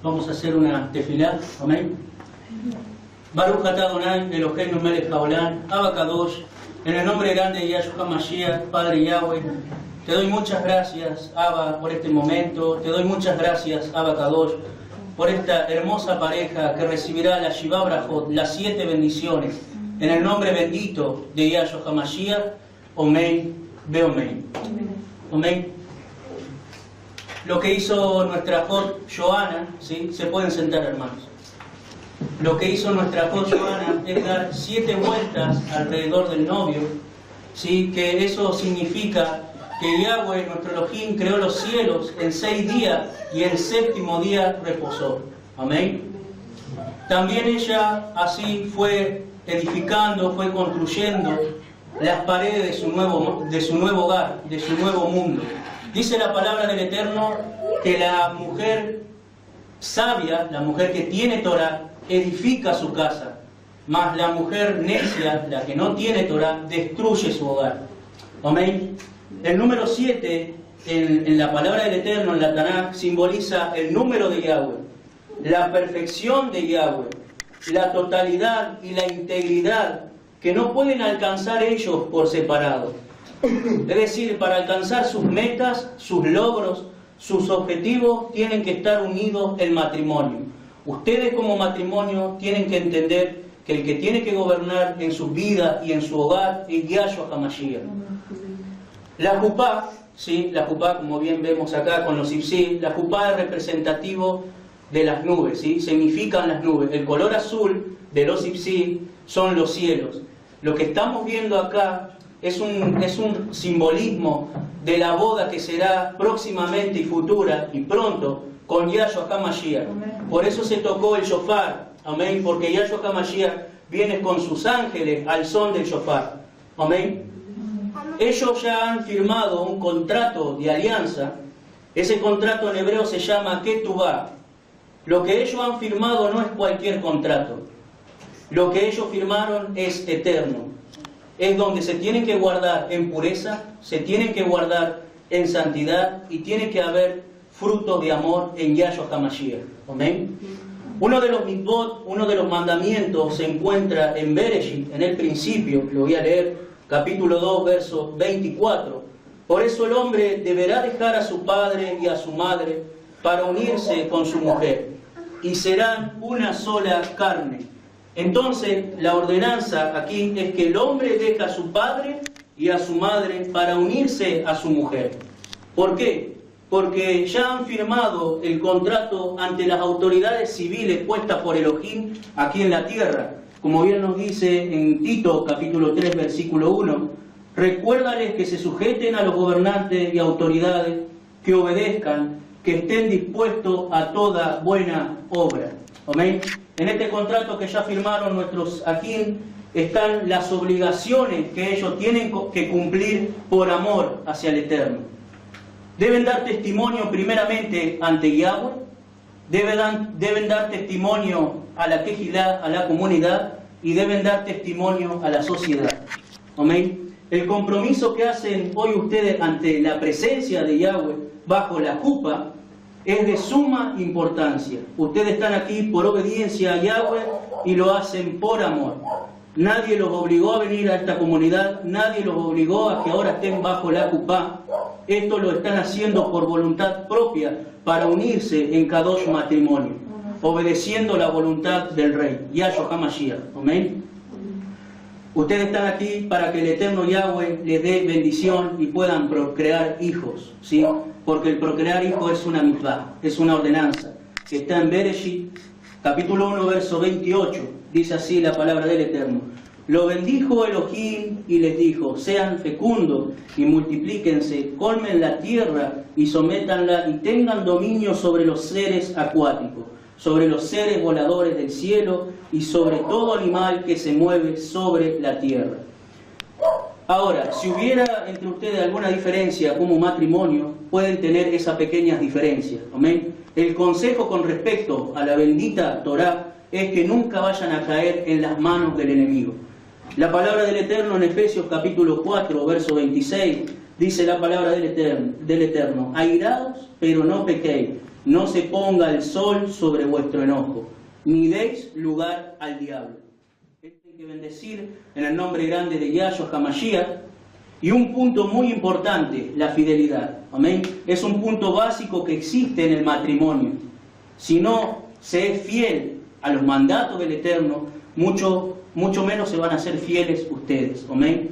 Vamos a hacer una tefilá, amén. Baruch atah Adonai, Eloheinu melech haolam, Abba Kadosh, en el nombre grande de Yahshua Mashiach, Padre Yahweh, te doy muchas gracias, Abba, por este momento, te doy muchas gracias, Abba Kadosh, por esta hermosa pareja que recibirá la Shiva Brajot, las 7 bendiciones, en el nombre bendito de Yahshua Mashiach, Omen, Beomen. Amén. Lo que hizo nuestra Jot Joana, ¿sí? Se pueden sentar, hermanos. Lo que hizo nuestra Jot Joana es dar 7 vueltas alrededor del novio, ¿sí? Que eso significa que Yahweh, nuestro Elohim, creó los cielos en 6 días y el 7º día reposó. Amén. También ella así fue edificando, fue construyendo las paredes de su nuevo hogar, de su nuevo mundo. Dice la palabra del Eterno que la mujer sabia, la mujer que tiene Torah, edifica su casa. Mas la mujer necia, la que no tiene Torah, destruye su hogar. Amén. El número 7 en la palabra del Eterno, en la Tanaj, simboliza el número de Yahweh, la perfección de Yahweh, la totalidad y la integridad que no pueden alcanzar ellos por separado. Es decir, para alcanzar sus metas, sus logros, sus objetivos, tienen que estar unidos en matrimonio. Ustedes como matrimonio tienen que entender que el que tiene que gobernar en su vida y en su hogar es Yahshua HaMashiach. La jupá, ¿sí? La jupá, como bien vemos acá con los ipsí, la jupá es representativo de las nubes, ¿sí? Significan las nubes. El color azul de los ipsí son los cielos. Lo que estamos viendo acá es un simbolismo de la boda que será próximamente y futura y pronto con Yahshua HaMashiach. Por eso se tocó el shofar, amén, porque Yahshua HaMashiach viene con sus ángeles al son del shofar, amén. Ellos ya han firmado un contrato de alianza. Ese contrato en hebreo se llama Ketubá. Lo que ellos han firmado no es cualquier contrato. Lo que ellos firmaron es eterno. Es donde se tienen que guardar en pureza, se tienen que guardar en santidad y tiene que haber frutos de amor en Yahshua HaMashiach. Amén. Uno de los mitzvot, uno de los mandamientos se encuentra en Bereshit, en el principio. Lo voy a leer, capítulo 2, verso 24. Por eso el hombre deberá dejar a su padre y a su madre para unirse con su mujer, y serán una sola carne. Entonces, la ordenanza aquí es que el hombre deja a su padre y a su madre para unirse a su mujer. ¿Por qué? Porque ya han firmado el contrato ante las autoridades civiles puestas por Elohim aquí en la tierra. Como bien nos dice en Tito, capítulo 3, versículo 1, recuérdales que se sujeten a los gobernantes y autoridades, que obedezcan, que estén dispuestos a toda buena obra. Amén. En este contrato que ya firmaron nuestros Ajín están las obligaciones que ellos tienen que cumplir por amor hacia el Eterno. Deben dar testimonio primeramente ante Yahweh, deben dar testimonio a la Kehilá, a la comunidad, y deben dar testimonio a la sociedad. Amén. El compromiso que hacen hoy ustedes ante la presencia de Yahweh bajo la jupa es de suma importancia. Ustedes están aquí por obediencia a Yahweh y lo hacen por amor. Nadie los obligó a venir a esta comunidad, nadie los obligó a que ahora estén bajo la jupá. Esto lo están haciendo por voluntad propia para unirse en Kadosh matrimonio, obedeciendo la voluntad del Rey, Yahshua HaMashiach. Amén. Ustedes están aquí para que el eterno Yahweh les dé bendición y puedan procrear hijos, ¿sí? Porque el procrear hijos es una mitzvah, es una ordenanza, que está en Bereshit, capítulo 1, verso 28, dice así la palabra del Eterno. Lo bendijo Elohim y les dijo, sean fecundos y multiplíquense, colmen la tierra y sométanla y tengan dominio sobre los seres acuáticos, sobre los seres voladores del cielo y sobre todo animal que se mueve sobre la tierra. Ahora, si hubiera entre ustedes alguna diferencia como matrimonio, pueden tener esas pequeñas diferencias. Amén. El consejo con respecto a la bendita Torah es que nunca vayan a caer en las manos del enemigo. La palabra del Eterno en Efesios capítulo 4, verso 26, dice la palabra del Eterno, airaos, pero no pequéis, no se ponga el sol sobre vuestro enojo, ni deis lugar al diablo. Hay que bendecir en el nombre grande de Yahshua HaMashiach. Y un punto muy importante, la fidelidad. Amén. Es un punto básico que existe en el matrimonio. Si no se es fiel a los mandatos del Eterno, mucho menos se van a ser fieles ustedes. Amén.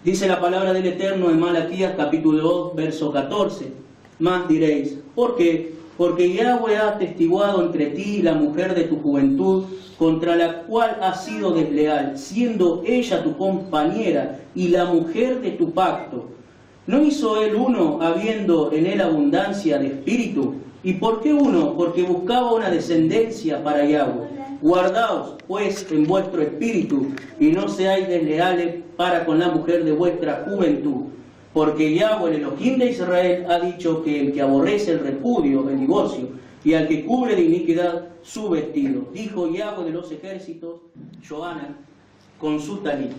Dice la palabra del Eterno en Malaquías capítulo 2, verso 14. Más diréis, ¿por qué? Porque Yahweh ha atestiguado entre ti y la mujer de tu juventud, contra la cual has sido desleal, siendo ella tu compañera y la mujer de tu pacto. ¿No hizo él uno, habiendo en él abundancia de espíritu? ¿Y por qué uno? Porque buscaba una descendencia para Yahweh. Guardaos, pues, en vuestro espíritu, y no seáis desleales para con la mujer de vuestra juventud. Porque Yahweh, el Elohim de Israel, ha dicho que el que aborrece el repudio, el divorcio, y al que cubre de iniquidad su vestido. Dijo Yahweh de los ejércitos, Joana, con su talit.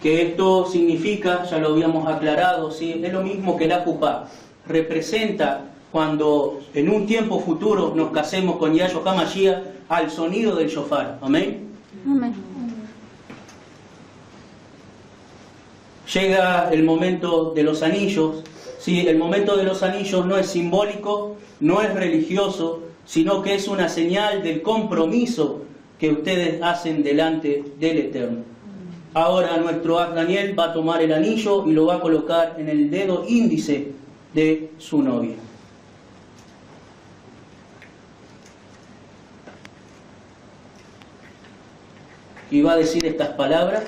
Que esto significa, ya lo habíamos aclarado, ¿sí? Es lo mismo que la jupá. Representa cuando en un tiempo futuro nos casemos con Yahshua HaMashiach al sonido del shofar. Amén. Amén. Llega el momento de los anillos. Sí, el momento de los anillos no es simbólico, no es religioso, sino que es una señal del compromiso que ustedes hacen delante del Eterno. Ahora nuestro Daniel va a tomar el anillo y lo va a colocar en el dedo índice de su novia. Y va a decir estas palabras.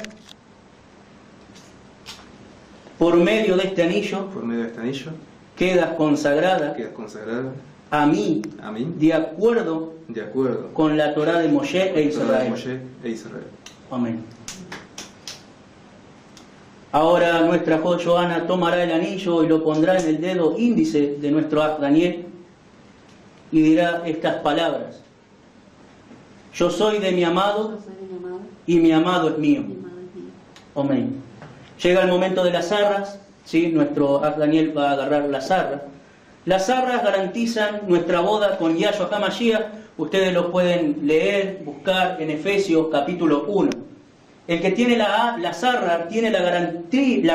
Por medio de este anillo, quedas consagrada a mí, de acuerdo con la Torá de Moshe e Israel. Amén. Ahora nuestra Joana tomará el anillo y lo pondrá en el dedo índice de nuestro Daniel y dirá estas palabras. Yo soy de mi amado y mi amado es mío. Amén. Llega el momento de las arras, ¿sí? Nuestro Daniel va a agarrar las arras. Las arras garantizan nuestra boda con Yahshua HaMashiach. Ustedes lo pueden leer, buscar en Efesios capítulo 1. El que tiene las arras tiene la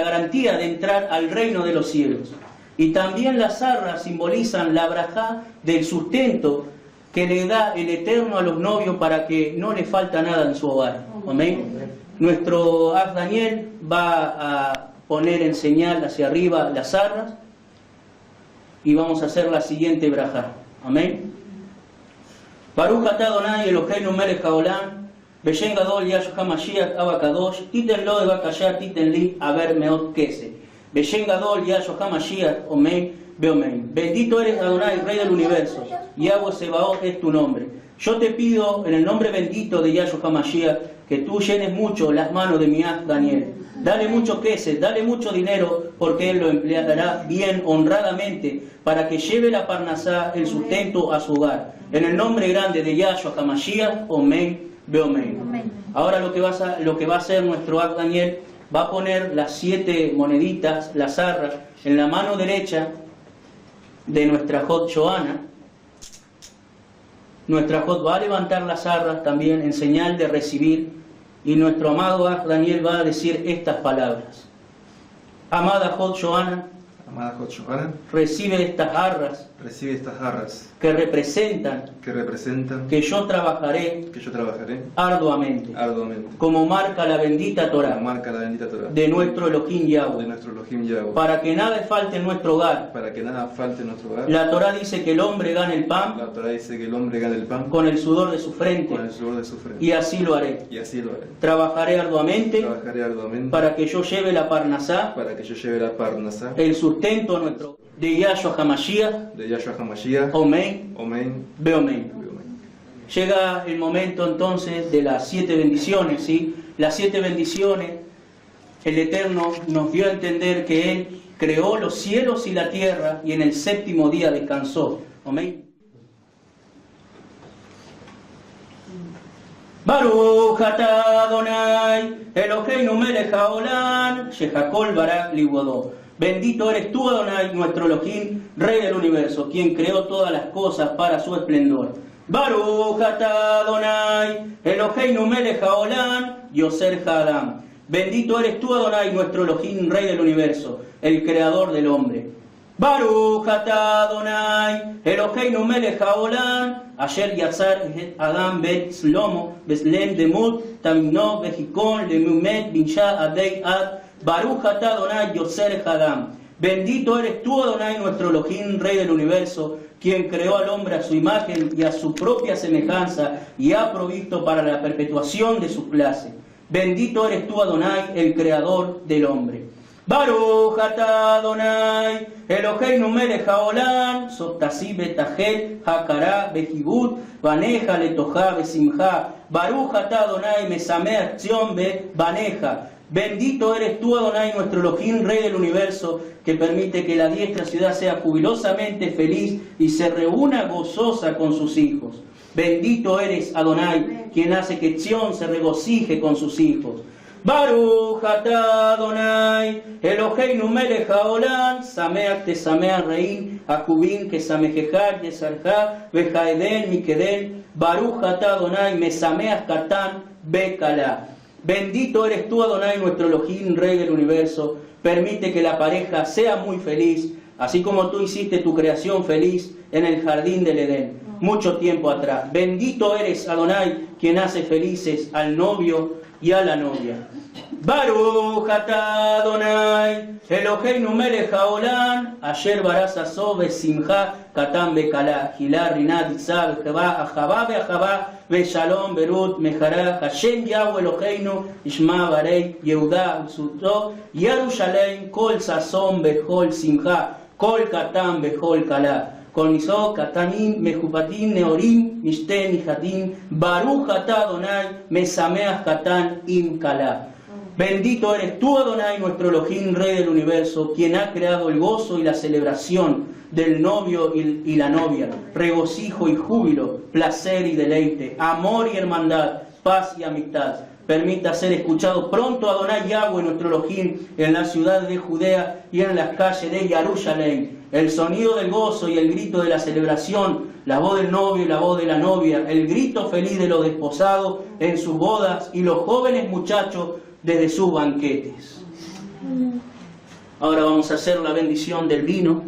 garantía de entrar al reino de los cielos. Y también las arras simbolizan la brajá del sustento que le da el Eterno a los novios para que no les falta nada en su hogar. Amén. Nuestro Daniel va a poner en señal hacia arriba las arras y vamos a hacer la siguiente brajá. Amén. Baruch atah Adonai Eloheinu melech haolam Beshem gadol Yahshua HaMashiach Abba Kadosh Titen lo bebakashah titen li haber meot kesed Beshem gadol Yahshua HaMashiach Omen beomen. Bendito eres Adonai, Rey del universo, Yahweh Sebaot es tu nombre. Yo te pido en el nombre bendito de Yahshua HaMashiach que tú llenes mucho las manos de mi Daniel. Dale mucho kesed, dale mucho dinero, porque él lo empleará bien, honradamente, para que lleve la parnasá, el sustento, a su hogar. En el nombre grande de Yahshua HaMashiach, Omen, Beomen. Ahora lo que va a hacer nuestro Daniel, va a poner las 7 moneditas, las arras, en la mano derecha de nuestra Joana. Nuestra Jod va a levantar las arras también en señal de recibir, y nuestro amado Daniel va a decir estas palabras. Amada Joana, recibe estas arras que representan que yo trabajaré arduamente, como marca la bendita Torah de nuestro Elohim Yahweh, para que nada falte en nuestro hogar. La Torah dice que el hombre gane el pan con el sudor de su frente, y así lo haré. Trabajaré arduamente para que yo lleve la parnasá, el sustento nuestro de Yahshua HaMashiach, Omen, Beomen. Llega el momento entonces de las 7 bendiciones, ¿sí? Las 7 bendiciones, el Eterno nos dio a entender que Él creó los cielos y la tierra y en el 7º día descansó. Amén. Baruch atah Adonai Eloheinu melech haolam shehakol barak libodo. Bendito eres tú, Adonai, nuestro Elohim, Rey del universo, quien creó todas las cosas para su esplendor. Baruch atah Adonai Eloheinu melech haolam yoser ha'adam. Bendito eres tú, Adonai, nuestro Elohim, Rey del universo, el creador del hombre. Baruch atah Adonai Eloheinu melech haolam asher yatzar et Adam bet Shlomo beslem demut tamino vejikon lemumet binsha adei ad. Baruch atah Adonai yoser ha'adam. Bendito eres tú, Adonai, nuestro Elohim, Rey del universo, quien creó al hombre a su imagen y a su propia semejanza y ha provisto para la perpetuación de su clase. Bendito eres tú, Adonai, el creador del hombre. Baruch atah Adonai Eloheinu melech haolam sotasi betachel hakara behibut baneja letoja besimcha. Baruch atah Adonai mesameach tzion be baneja. Bendito eres tú, Adonai, nuestro Elohim, Rey del universo, que permite que la diestra ciudad sea jubilosamente feliz y se reúna gozosa con sus hijos. Bendito eres, Adonai, quien hace que Sion se regocije con sus hijos. Baruch atah Adonai, Eloheinu melech haolam, sameach tesameach reim, akubim kesamejejach yesarjach, vejaeden mikeden, Baruch atah Adonai, mesameach katan bekala. Bendito eres tú, Adonai, nuestro Elohim, Rey del universo. Permite que la pareja sea muy feliz, así como tú hiciste tu creación feliz en el jardín del Edén, mucho tiempo atrás. Bendito eres, Adonai, quien hace felices al novio y a la novia. Baruch atah Adonai, Eloheinu melech haolam, asher barasaso besimcha katan bekala, hilar rinat itzab ahava beahava beshalom berut mejara, Hashem Yahweh Eloheinu ishma barei Yehuda usuto Yerushalayim kol sazon bechol simcha kol katan bechol kala. Con Isó, Katanim, Mejupatim, Neorim, Mishten, Nijatim, Baruch atah Adonai, Mesameach Katan, Im Kala. Bendito eres tú, Adonai, nuestro Elohim, Rey del universo, quien ha creado el gozo y la celebración del novio y la novia, regocijo y júbilo, placer y deleite, amor y hermandad, paz y amistad. Permita ser escuchado pronto, Adonai Yahweh, nuestro Elohim, en la ciudad de Judea y en las calles de Jerusalén. El sonido del gozo y el grito de la celebración, la voz del novio y la voz de la novia, el grito feliz de los desposados en sus bodas y los jóvenes muchachos desde sus banquetes. Ahora vamos a hacer la bendición del vino.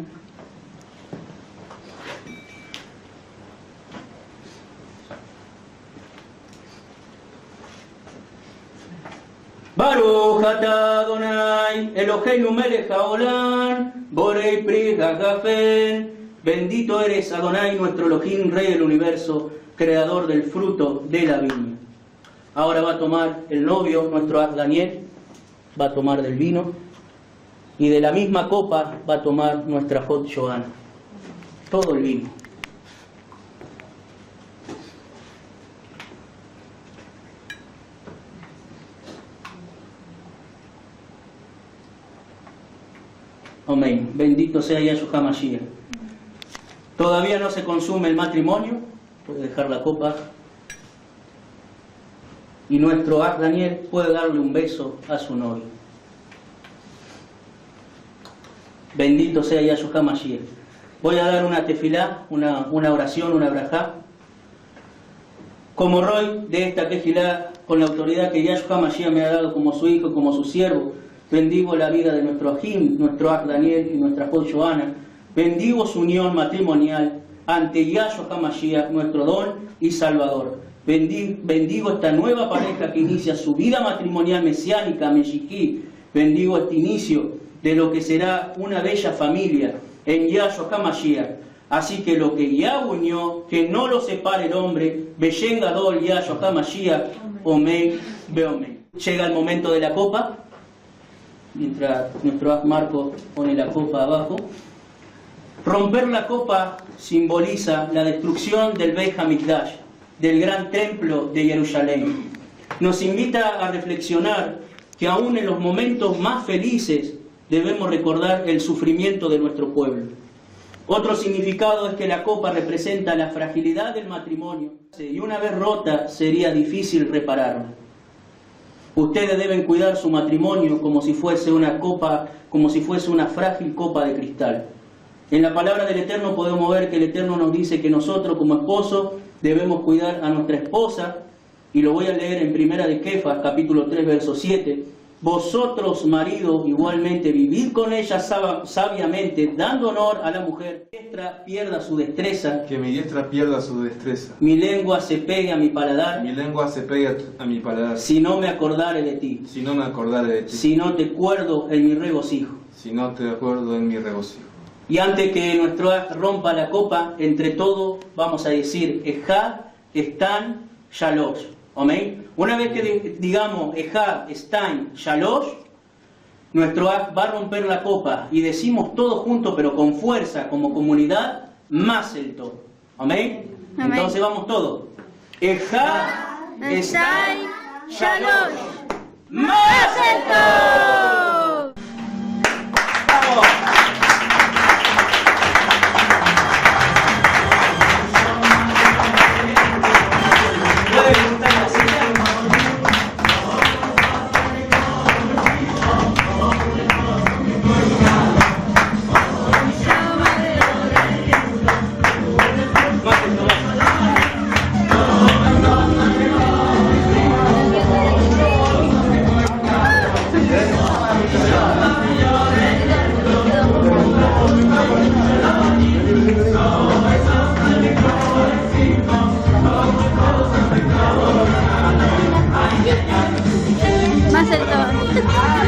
Baruch atah Adonai, Eloheinu melech haolam, borei pri hagafen. Bendito eres, Adonai, nuestro Elohim, Rey del universo, creador del fruto de la viña. Ahora va a tomar el novio, nuestro Daniel, va a tomar del vino, y de la misma copa va a tomar nuestra Hot Johanna. Todo el vino. Amén. Bendito sea Yahshua HaMashiach. Todavía no se consume el matrimonio, puede dejar la copa. Y nuestro Daniel puede darle un beso a su novio. Bendito sea Yahshua HaMashiach. Voy a dar una tefilá, una oración, una brajá. Como Roy de esta tefilá, con la autoridad que Yahshua HaMashiach me ha dado como su hijo, como su siervo, bendigo la vida de nuestro Ahim, nuestro Daniel y nuestra Hot Johanna. Bendigo su unión matrimonial ante Yahshua HaMashiach, nuestro don y salvador. Bendigo esta nueva pareja que inicia su vida matrimonial mesiánica, Meshiquí. Bendigo este inicio de lo que será una bella familia en Yahshua HaMashiach. Así que lo que Yah unió, que no lo separe el hombre, Beshen Gadol Yahshua HaMashiach, Omen Beomen. Llega el momento de la copa. Mientras nuestro Marco pone la copa abajo. Romper la copa simboliza la destrucción del Beit HaMikdash, del gran templo de Jerusalén. Nos invita a reflexionar que aún en los momentos más felices debemos recordar el sufrimiento de nuestro pueblo. Otro significado es que la copa representa la fragilidad del matrimonio y una vez rota sería difícil repararla. Ustedes deben cuidar su matrimonio como si fuese una copa, como si fuese una frágil copa de cristal. En la palabra del Eterno podemos ver que el Eterno nos dice que nosotros como esposos debemos cuidar a nuestra esposa, y lo voy a leer en Primera de Kefas, capítulo 3, verso 7. Vosotros, maridos, igualmente vivid con ella sabiamente, dando honor a la mujer. Que mi diestra pierda su destreza. Que mi diestra pierda su destreza. Mi lengua se pegue a mi paladar. Mi lengua se pegue a mi paladar. Si no me acordare de ti. Si no me acordare de ti. Si no te acuerdo en mi regocijo. Si no te acuerdo en mi regocijo. Y antes que nuestro rompa la copa, entre todos vamos a decir Ejad, Estan, Shalosh. Amén. Una vez que digamos Ejad, Estan, Shalosh, nuestro va a romper la copa y decimos todos juntos, pero con fuerza, como comunidad, Mazel Tov. Amén. Entonces vamos todos. Ejad, Estan, Shalosh. Mazel Tov. ¡Bravo! Mazel Tov. Mazel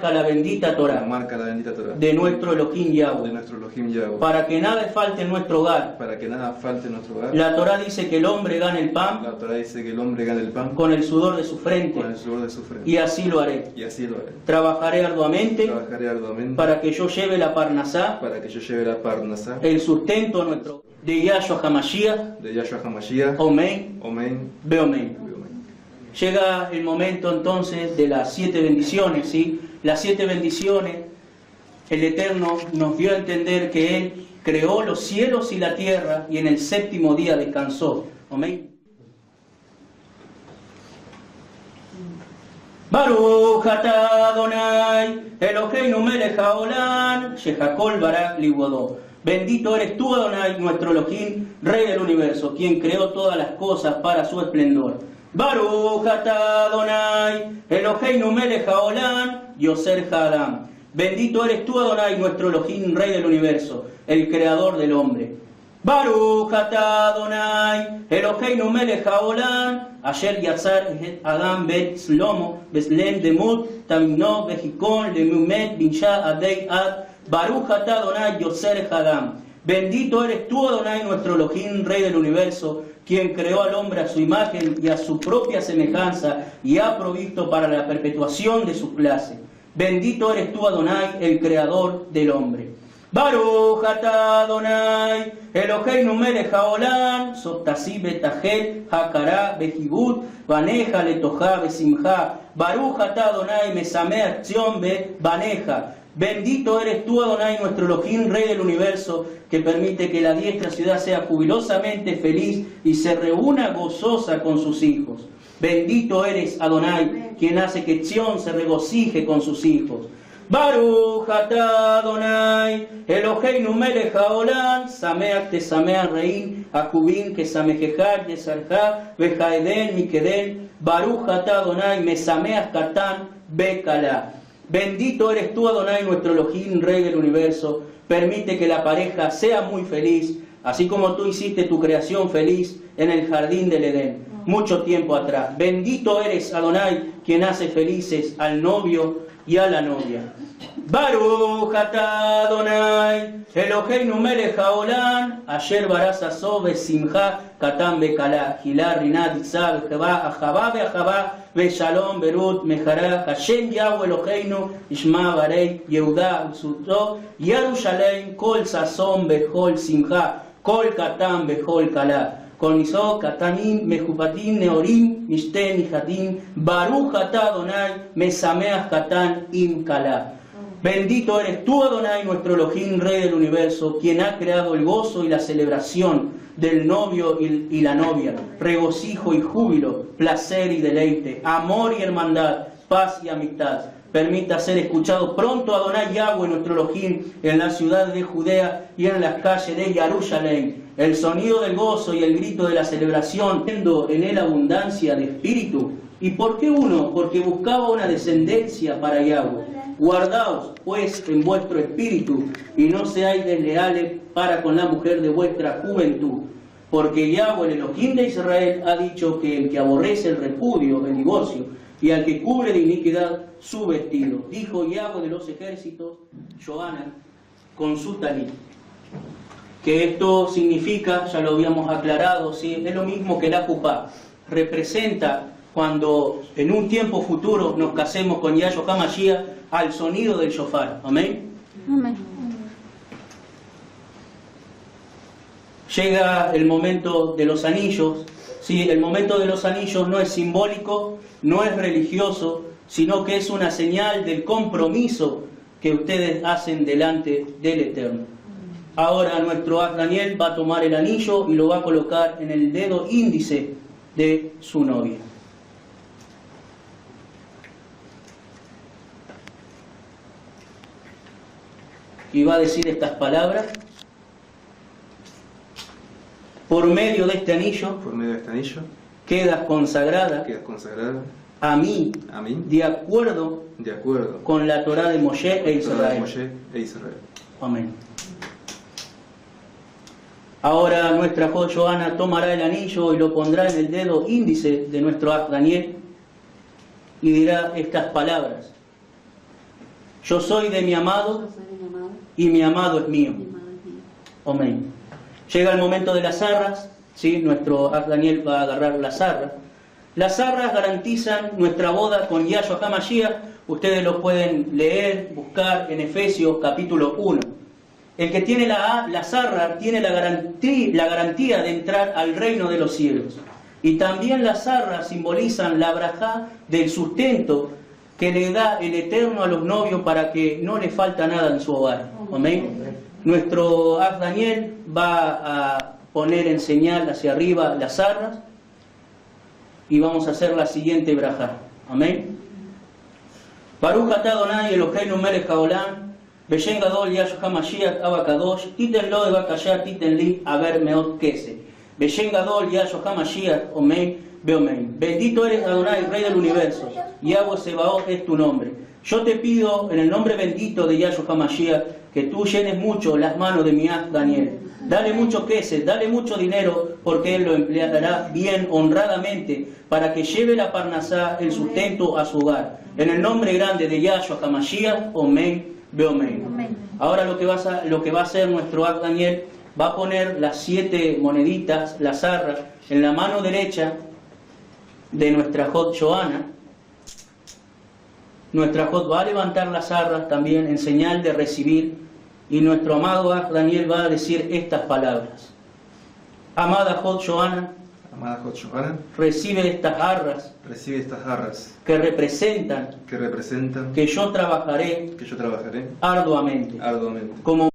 marca la bendita Torah marca la bendita Torah de nuestro Elohim de Yahweh, nuestro Elohim Yahweh, para que nada falte en nuestro hogar. para que nada falte en nuestro hogar. La Torah dice que el hombre gane el pan La Torah dice que el hombre gane el pan con el sudor de su frente, con el sudor de su frente. y así lo haré. Y así lo haré. Trabajaré arduamente Trabajaré arduamente para que yo lleve la parnasá, para que yo lleve la Parnasá el sustento nuestro de Yahshua HaMashiach, de Yahshua HaMashiach. Omen, Omen. Beomen. Omen. Llega el momento entonces de las 7 bendiciones, ¿sí? Las 7 bendiciones, el Eterno nos dio a entender que Él creó los cielos y la tierra y en el séptimo día descansó. Amén. Baruch atah Adonai, Eloheinu melech haolam, shehakol barak livodó. Bendito eres tú, Adonai, nuestro Elohim, Rey del universo, quien creó todas las cosas para su esplendor. Baruch atah Adonai, Eloheinu melech haolam, yoser ha'adam. Bendito eres tú, Adonai, nuestro Elohim, Rey del universo, el creador del hombre. Baruch atah Adonai, Eloheinu melech haolam, asher yatzar et Adam bet Shlomo, beslem demut, tamino behikon, lemumet, binsha adei ad. Baruch atah Adonai, yoser ha'adam. Bendito eres tú, Adonai, nuestro Elohim, Rey del universo, quien creó al hombre a su imagen y a su propia semejanza y ha provisto para la perpetuación de su clase. Bendito eres tú, Adonai, el creador del hombre. Baruch atah Adonai, Eloheinu melech haolam, sotasi betachel, hakara, behibut, baneja letoja, besimja. Baruch atah Adonai, mesameach tzion be baneja. Bendito eres tú, Adonai, nuestro Elohim, Rey del universo, que permite que la diestra ciudad sea jubilosamente feliz y se reúna gozosa con sus hijos. Bendito eres, Adonai, quien hace que Tzion se regocije con sus hijos. Baruch atah Adonai, Eloheinu melech haolam, sameach tesameach rein, akubin kesamejejach yesarja, vejaeden mikeden. Baruch atah Adonai, mesameach katan bekala. Bendito eres tú, Adonai, nuestro Elohim, Rey del universo. Permite que la pareja sea muy feliz, así como tú hiciste tu creación feliz en el jardín del Edén, mucho tiempo atrás. Bendito eres, Adonai, quien hace felices al novio y a la novia. Baruch atah Adonai, Eloheinu melech haolam, asher barasaso besimcha katan bekala, hilar rinat itzah bejeva, ajaba beajaba, beshalom berut mejara, Hashem Yahweh Eloheinu, ishma barei, Yehuda usuto, Yerushalem, kol sazon bejol simcha, kol katan bejol kala. Con Isó, Katanim, Mejupatim, Neorim, Mishten, Nijatim, Baruch atah Adonai, Mesameach Katan, Im Kala. Bendito eres tú, Adonai, nuestro Elohim, Rey del universo, quien ha creado el gozo y la celebración del novio y la novia, regocijo y júbilo, placer y deleite, amor y hermandad, paz y amistad. Permita ser escuchado pronto, Adonai Yahweh, nuestro Elohim, en la ciudad de Judea y en las calles de Jerusalén. El sonido del gozo y el grito de la celebración, viendo en él abundancia de espíritu. ¿Y por qué uno? Porque buscaba una descendencia para Yahweh. Guardaos, pues, en vuestro espíritu, y no seáis desleales para con la mujer de vuestra juventud. Porque Yahweh, el Elohim de Israel, ha dicho que el que aborrece el repudio, el divorcio, y al que cubre de iniquidad su vestido. Dijo Yahweh de los ejércitos, Johanan, con su talit. Que esto significa, ya lo habíamos aclarado, ¿sí? Es lo mismo que la jupá. Representa cuando en un tiempo futuro nos casemos con Yahshua HaMashiach al sonido del shofar. Amén. Amén. Llega el momento de los anillos. Sí, el momento de los anillos no es simbólico, no es religioso, sino que es una señal del compromiso que ustedes hacen delante del Eterno. Ahora nuestro Daniel va a tomar el anillo y lo va a colocar en el dedo índice de su novia. Y va a decir estas palabras. Por medio de este anillo, quedas consagrada a mí, de acuerdo con la Torá de Moshe e Israel. Amén. Ahora nuestra Johanna tomará el anillo y lo pondrá en el dedo índice de nuestro Daniel y dirá estas palabras. Yo soy de mi amado y mi amado es mío. Amén. Llega el momento de las arras, ¿sí? Nuestro Daniel va a agarrar las arras. Las arras garantizan nuestra boda con Yahshua HaMashiach. Ustedes lo pueden leer, buscar en Efesios capítulo 1. El que tiene las arras tiene la garantía de entrar al reino de los cielos. Y también las arras simbolizan la brajá del sustento que le da el Eterno a los novios para que no le falta nada en su hogar. Amén. Nuestro Daniel va a poner en señal hacia arriba las arras y vamos a hacer la siguiente brajá. Amén. Baruch atah Adonai Eloheinu melech haolam, beshem gadol Yahshua HaMashiach Abba Kadosh, titen lo bebakasha titen li haber meot kesed. Beshem gadol Yahshua HaMashiach Omen beomen. Bendito eres Adonai, Rey del universo, Yahweh Sebaot es tu nombre. Yo te pido en el nombre bendito de Yahshua HaMashiach que tú llenes mucho las manos de mi Daniel. Dale mucho kesed, dale mucho dinero, porque él lo empleará bien, honradamente, para que lleve la parnasá, el sustento, a su hogar. En el nombre grande de Yahshua HaMashiach, Omen, Beomen. Ahora lo que va a hacer nuestro Daniel, va a poner las 7 moneditas, las arras, en la mano derecha de nuestra Jot Joana. Nuestra Jot va a levantar las arras también en señal de recibir. Y nuestro amado Daniel va a decir estas palabras. Amada Jot Joana, Amada Jot Joana, recibe estas arras que representan que yo trabajaré arduamente como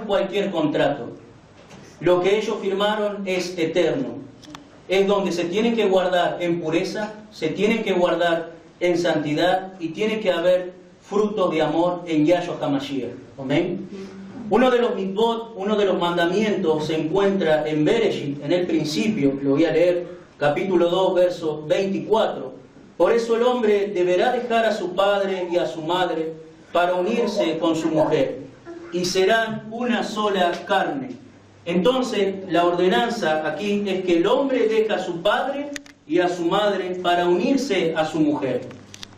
cualquier contrato. Lo que ellos firmaron es eterno. Es donde se tienen que guardar en pureza, se tienen que guardar en santidad y tiene que haber fruto de amor en Yahshua HaMashiach. Amén. Uno de los mitzvot, uno de los mandamientos se encuentra en Bereshit, en el principio. Lo voy a leer, capítulo 2, verso 24. Por eso el hombre deberá dejar a su padre y a su madre para unirse con su mujer, y serán una sola carne. Entonces, la ordenanza aquí es que el hombre deja a su padre y a su madre para unirse a su mujer.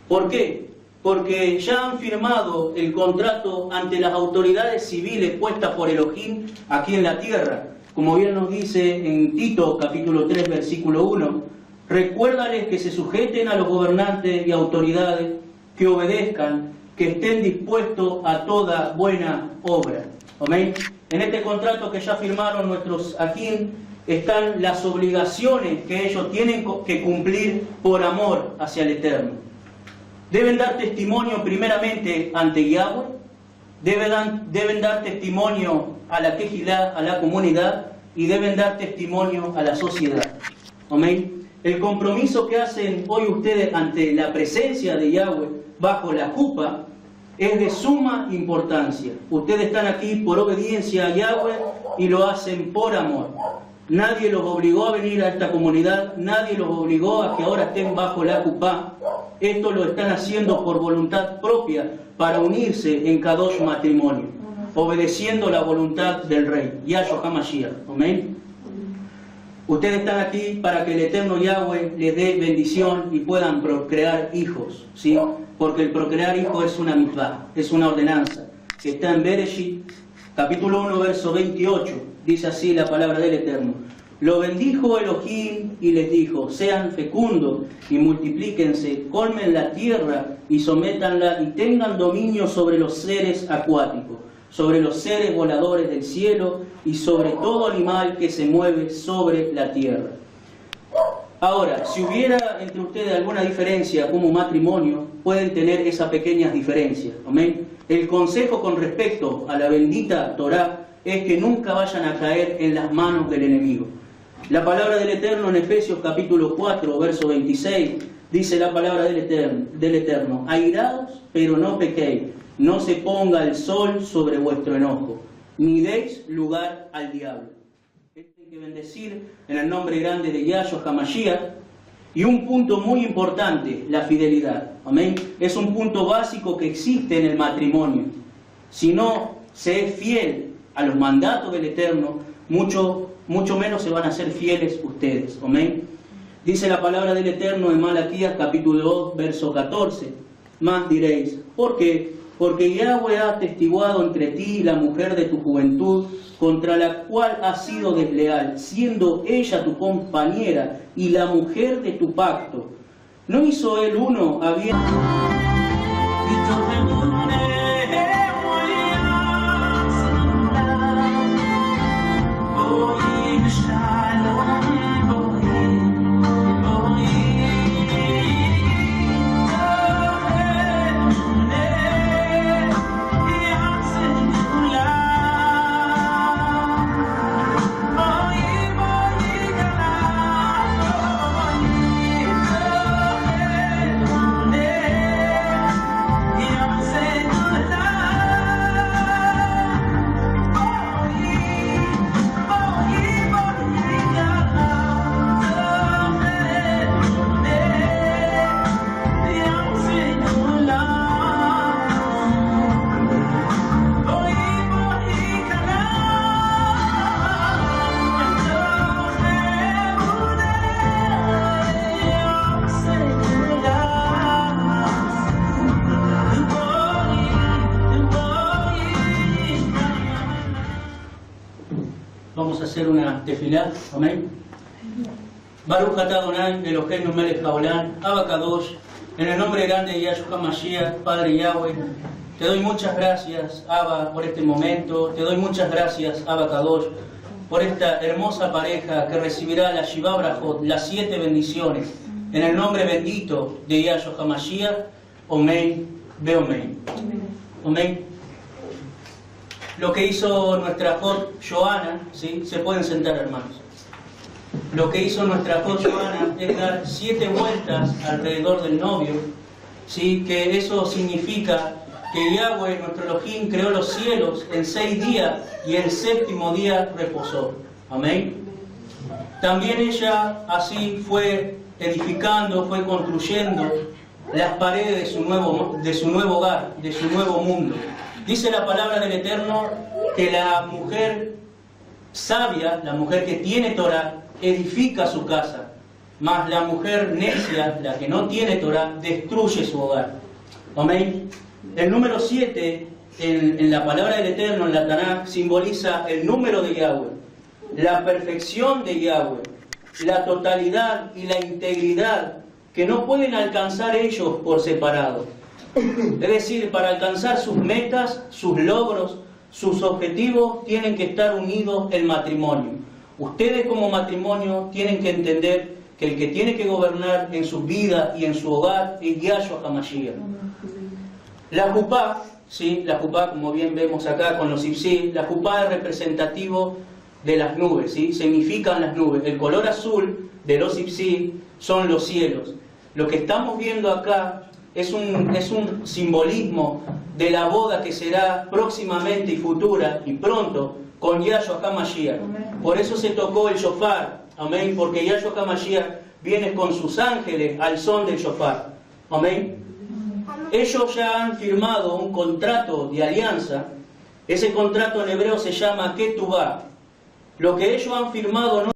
¿Por qué? Porque ya han firmado el contrato ante las autoridades civiles puestas por Elohim aquí en la tierra. Como bien nos dice en Tito, capítulo 3, versículo 1, recuérdales que se sujeten a los gobernantes y autoridades, que obedezcan, que estén dispuestos a toda buena obra. Amén. En este contrato que ya firmaron nuestros aquí están las obligaciones que ellos tienen que cumplir por amor hacia el Eterno. Deben dar testimonio primeramente ante Yahweh, deben dar testimonio a la Kehilá, a la comunidad, y deben dar testimonio a la sociedad. Amén. El compromiso que hacen hoy ustedes ante la presencia de Yahweh bajo la jupa es de suma importancia. Ustedes están aquí por obediencia a Yahweh y lo hacen por amor. Nadie los obligó a venir a esta comunidad, nadie los obligó a que ahora estén bajo la jupá. Esto lo están haciendo por voluntad propia para unirse en Kadosh matrimonio, obedeciendo la voluntad del Rey, Yahshua HaMashiach. Amén. Ustedes están aquí para que el eterno Yahweh les dé bendición y puedan procrear hijos, ¿sí? Porque el procrear hijos es una mitzvah, es una ordenanza, que está en Bereshit, capítulo 1, verso 28, dice así la palabra del Eterno. Lo bendijo Elohim y les dijo, sean fecundos y multiplíquense, colmen la tierra y sométanla y tengan dominio sobre los seres acuáticos, sobre los seres voladores del cielo y sobre todo animal que se mueve sobre la tierra. Ahora, si hubiera entre ustedes alguna diferencia como matrimonio, pueden tener esas pequeñas diferencias. Amén. El consejo con respecto a la bendita Torá es que nunca vayan a caer en las manos del enemigo. La palabra del Eterno en Efesios capítulo 4, verso 26, dice la palabra del Eterno, airaos, pero no pequéis, no se ponga el sol sobre vuestro enojo, ni deis lugar al diablo. Esto hay que bendecir en el nombre grande de Yahshua HaMashiach. Y un punto muy importante, la fidelidad. Amén. Es un punto básico que existe en el matrimonio. Si no se es fiel a los mandatos del Eterno, mucho menos se van a ser fieles ustedes. Amén. Dice la palabra del Eterno en Malaquías capítulo 2, verso 14. Más diréis, ¿por qué? Porque Yahweh ha atestiguado entre ti y la mujer de tu juventud, contra la cual has sido desleal, siendo ella tu compañera y la mujer de tu pacto. ¿No hizo él uno habiendo... Vamos a hacer una tefilá, amén. Baruch atah Adonai, Eloheinu melech haolam, Abba Kadosh, en el nombre grande de Yahshua HaMashiach, Padre Yahweh, te doy muchas gracias, Abba, por este momento, te doy muchas gracias, Abba Kadosh, por esta hermosa pareja que recibirá la Shiva Brajot, las 7 bendiciones, en el nombre bendito de Yahshua HaMashiach, Omen, Beomen. Amén. Lo que hizo nuestra Jot Joana, ¿sí? Se pueden sentar, hermanos. Lo que hizo nuestra Jot Joana es dar 7 vueltas alrededor del novio, ¿sí? Que eso significa que Yahweh, nuestro Elohim, creó los cielos en 6 días y el 7º día reposó. Amén. También ella así fue edificando, fue construyendo las paredes de su nuevo hogar, de su nuevo mundo. Dice la palabra del Eterno que la mujer sabia, la mujer que tiene Torah, edifica su casa, mas la mujer necia, la que no tiene Torah, destruye su hogar. Amén. El número 7 en la palabra del Eterno, en la Tanaj, simboliza el número de Yahweh, la perfección de Yahweh, la totalidad y la integridad que no pueden alcanzar ellos por separado. Es decir, para alcanzar sus metas, sus logros, sus objetivos, tienen que estar unidos en matrimonio. Ustedes como matrimonio tienen que entender que el que tiene que gobernar en su vida y en su hogar es Yahshua HaMashiach. La jupá, ¿sí? La jupá, como bien vemos acá con los ipsí, la jupá es representativo de las nubes, ¿sí? Significan las nubes. El color azul de los ipsí son los cielos. Lo que estamos viendo acá es un simbolismo de la boda que será próximamente y futura y pronto con Yahshua HaMashiach. Por eso se tocó el shofar, amén, porque Yahshua HaMashiach viene con sus ángeles al son del shofar, amén. Ellos ya han firmado un contrato de alianza. Ese contrato en hebreo se llama Ketubá. Lo que ellos han firmado no